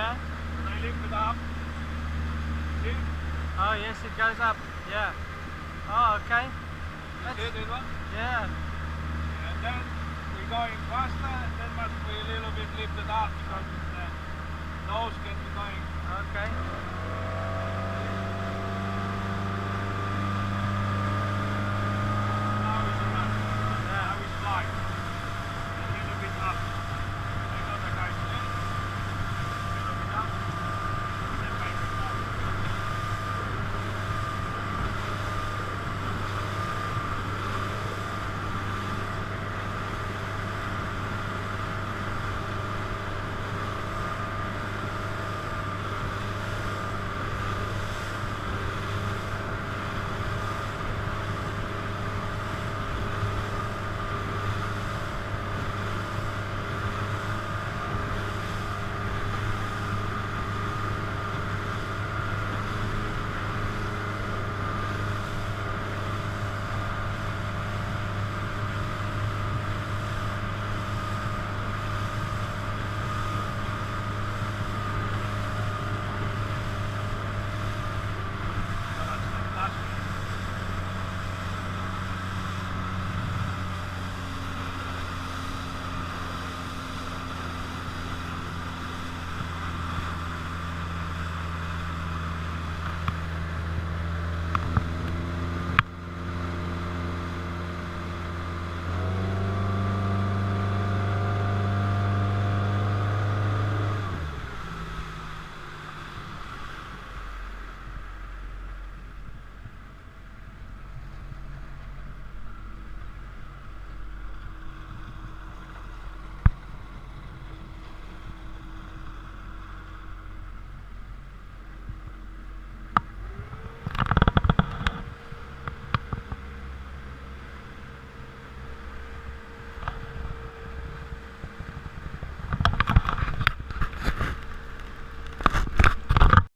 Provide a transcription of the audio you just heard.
Yeah. They lift it up. See? Oh yes, it goes up. Yeah. Oh, okay. You see this one? Yeah. And then we're going faster, and then must be a little bit lifted up because the nose can be going. Okay.